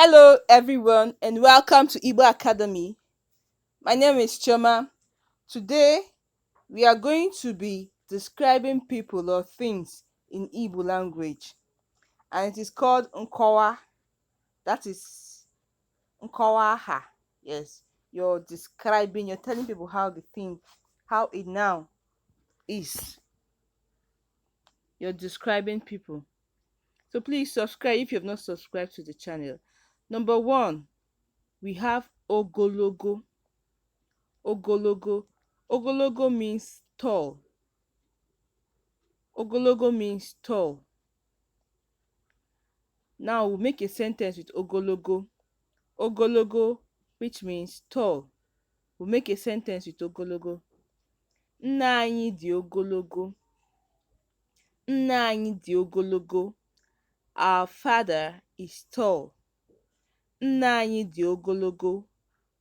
Hello, everyone, and welcome to Igbo Academy. My name is Choma. Today, we are going to be describing people or things in Igbo language, and it is called Nkowa. That is Nkowaha. Yes, you're telling people how the thing, how it now is. You're describing people. So please subscribe if you have not subscribed to the channel. Number one, we have Ogologo. Ogologo. Ogologo means tall. Ogologo means tall. Now we'll make a sentence with ogologo. Ogologo, which means tall. We'll make a sentence with ogologo. Nna anyị dị ogologo. Nna anyị dị ogologo. Our father is tall. Nna anyị dị ogologo.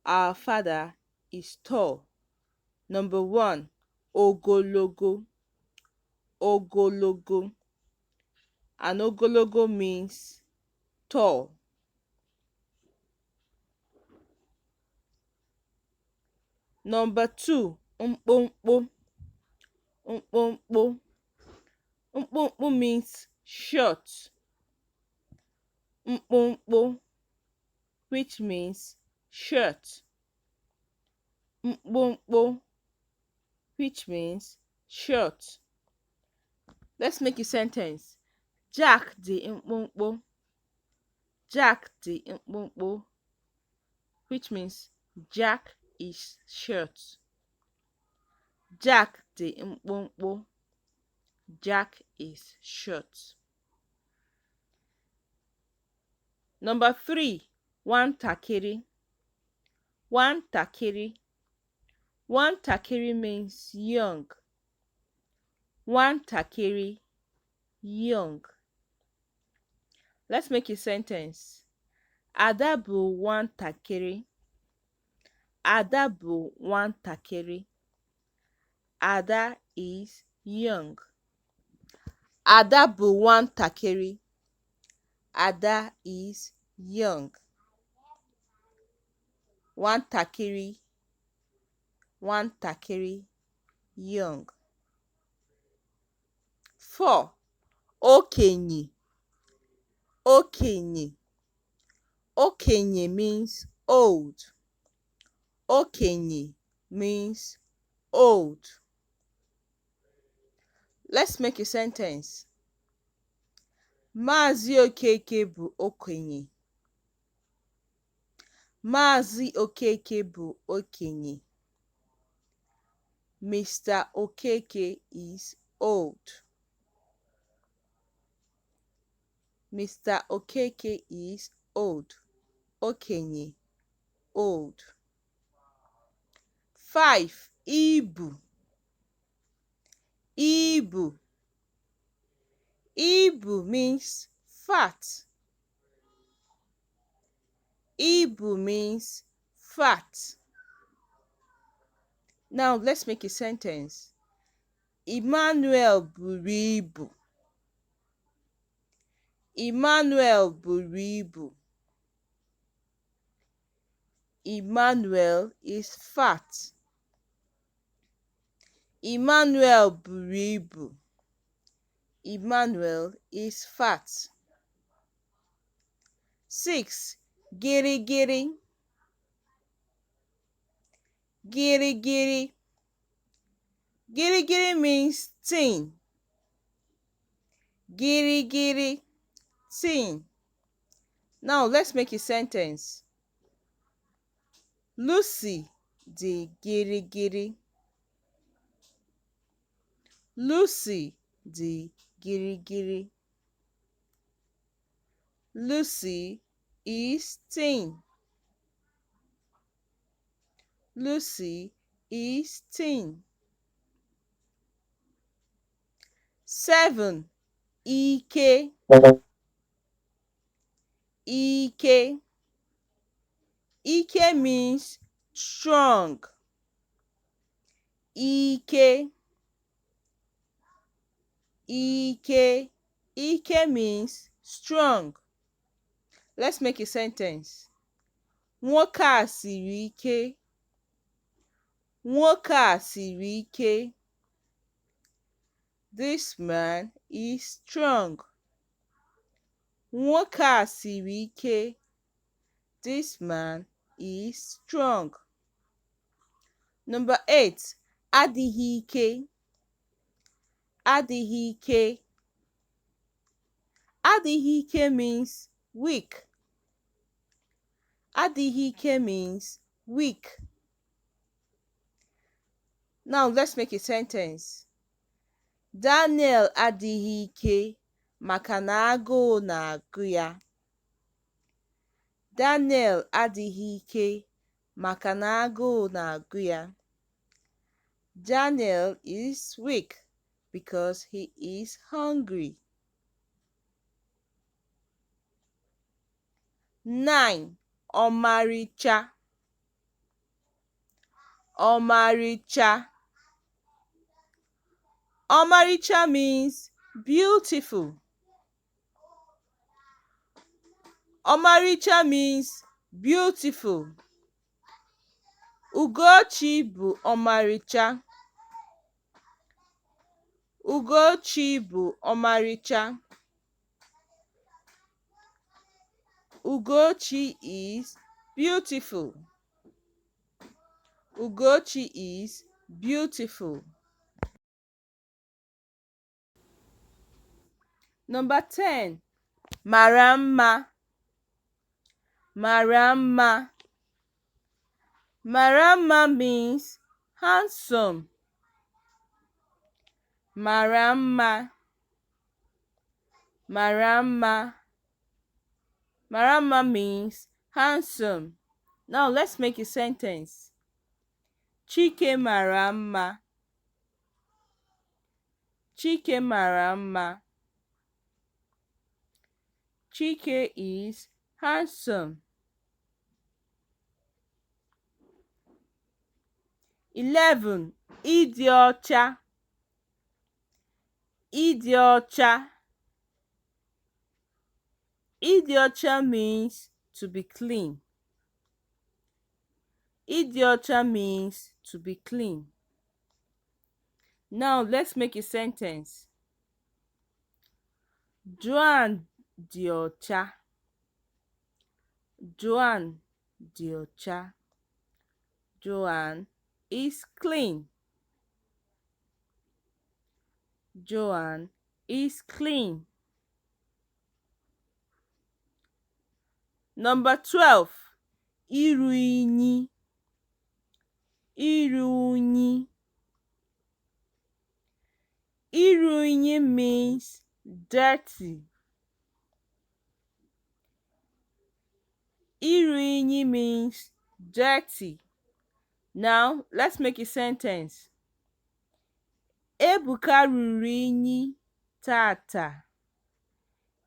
Our father is tall. Number one, ogologo. Ogologo. And ogologo means tall. Number two, mkpụmkpụ. Mkpụmkpụ. Mkpụmkpụ means short. Mkpụmkpụ, which means short. Mkpụmkpụ, which means short. Let's make a sentence. Jack dị mkpụmkpụ. Jack dị mkpụmkpụ, which means Jack is short. Jack dị mkpụmkpụ. Jack is short. Number three, nwatakịrị. Nwatakịrị. Nwatakịrị means young. Nwatakịrị, young. Let's make a sentence. Ada bụ nwatakịrị. Ada bụ nwatakịrị. Ada is young. Ada bụ nwatakịrị. Ada is young. Nwatakịrị. Nwatakịrị, young. 4. Okenye. Okenye. Okenye means old. Okenye means old. Let's make a sentence. Maazị Okeke bụ okenye. Maazị Okeke bụ okenye. Mr. Okeke is old. Mr. Okeke is old. Okenye, old. 5. Ibu. Ibu. Ibu means fat. Ibu means fat. Now let's make a sentence. Emmanuel buru ibu. Emmanuel buru ibu. Emmanuel is fat. Emmanuel buru ibu. Emmanuel is fat. 6. Gịrịgịrị. Gịrịgịrị. Gịrịgịrị means thin. Gịrịgịrị, thin. Now let's make a sentence. Lucy dị gịrịgịrị. Lucy dị gịrịgịrị. Lucy is thin. Lucy is thin. 7. Ike. Ike. Ike means strong. Ike. Ike. Ike means strong. Let's make a sentence. Nwoke a siri ike. Nwoke a siri ike. This man is strong. Nwoke a siri ike. This man is strong. Number 8. Adịghị ike. Adịghị ike. Adịghị ike means weak. Adịghị ike means weak. Now let's make a sentence. Daniel adịghị ike maka na agụụ na-agụ ya. Daniel adịghị ike maka na agụụ na-agụ ya. Daniel is weak because he is hungry. 9. Ọmarịcha. Ọmarịcha. Ọmarịcha means beautiful. Ọmarịcha means beautiful. Ugochi bụ ọmarịcha. Ugochi bụ ọmarịcha. Ugochi is beautiful. Ugochi is beautiful. Number 10. Mara mma. Mara mma. Mara mma means handsome. Mara mma. Mara mma. Mara mma means handsome. Now let's make a sentence. Chike mara mma. Chike mara mma. Chike is handsome. 11. Ịdị ọcha. Ịdị ọcha. Ịdị ọcha means to be clean. Ịdị ọcha means to be clean. Now let's make a sentence. Joan dị ọcha. Joan dị ọcha. Joan is clean. Joan is clean. Number 12. Iru unyi. Iru unyi. Iru unyi means dirty. Iru unyi means dirty. Now let's make a sentence. Ebuka ruru unyi tata.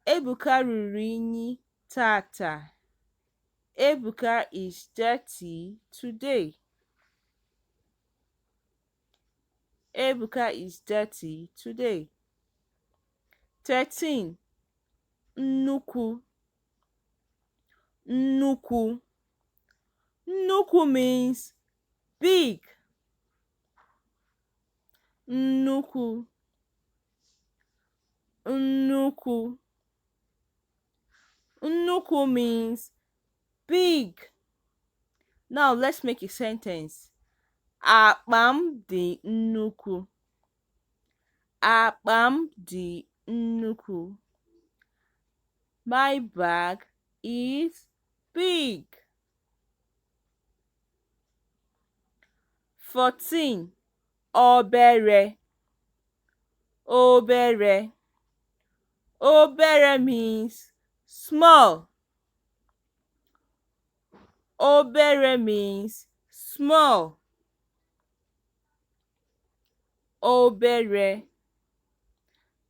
Ebuka ruru unyi tata. Ebuka is dirty today. Ebuka is dirty today. 13. Nnukwu. Nnukwu. Nnukwu means big. Nnukwu. Nnukwu. Nnukwu means big. Now let's make a sentence. Akpa m dị nnukwu. Akpa m dị nnukwu. My bag is big. 14. Obere. Obere. Obere means small. Obere means small. Obere.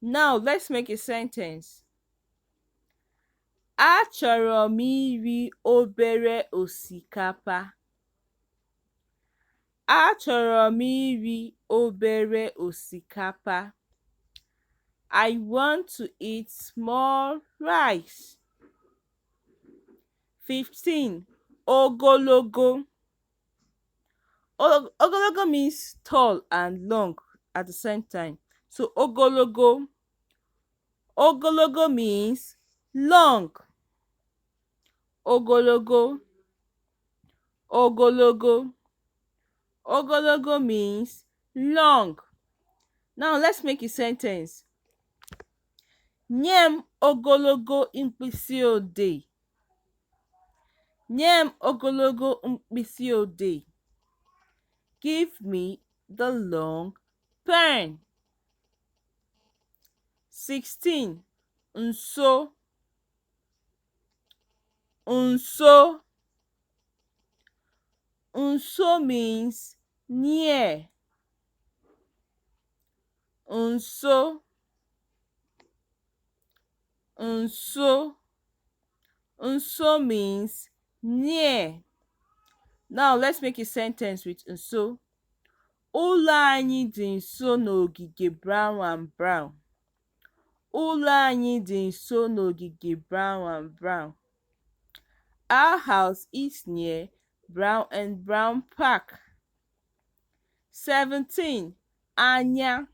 Now let's make a sentence. Achọrọ m iri obere osikapa. Achọrọ m iri obere osikapa. I want to eat small rice. 15. Ogologo. Ogologo means tall and long at the same time. So ogologo means long. Ogologo. Ogologo means long. Now let's make a sentence. Nye m ogologo mkpịsị odee. Nye m ogologo mkpịsị odee. Give me the long pen. 16. Nso. Nso. Nso means near. Nso. Nso. Nso means near. Now let's make a sentence with nso. Ụlọ anyị dị nso n'ogige brown and brown. Ụlọ anyị dị nso n'ogige brown and brown. Our house is near Brown and Brown Park. 17. Anya.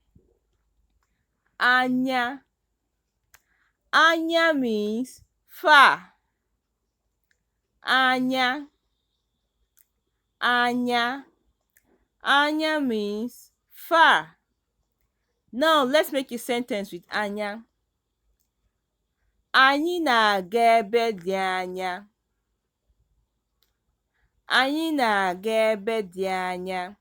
Anya. Anya means far. Anya. Anya. Anya means far. Now let's make a sentence with anya. Anyị na-aga ebe dị anya. Anyị na-aga ebe dị anya.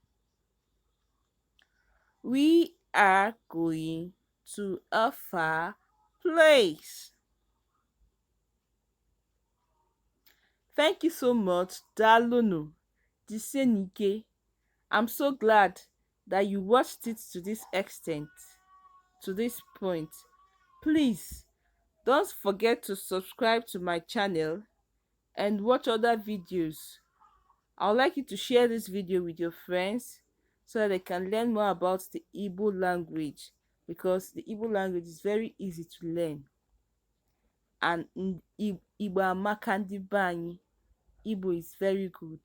We are going to a far place. Thank you so much. Daalụnụ. Jisie. I'm so glad that you watched it to this extent, to this point. Please don't forget to subscribe to my channel and watch other videos. I would like you to share this video with your friends so that they can learn more about the Igbo language, because the Igbo language is very easy to learn. And Igbo amaka ndị be anyị. Igbo is very good,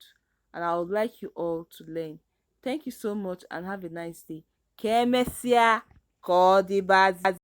and I would like you all to learn. Thank you so much and have a nice day. Ka emesịa, ka ọ dịbazi.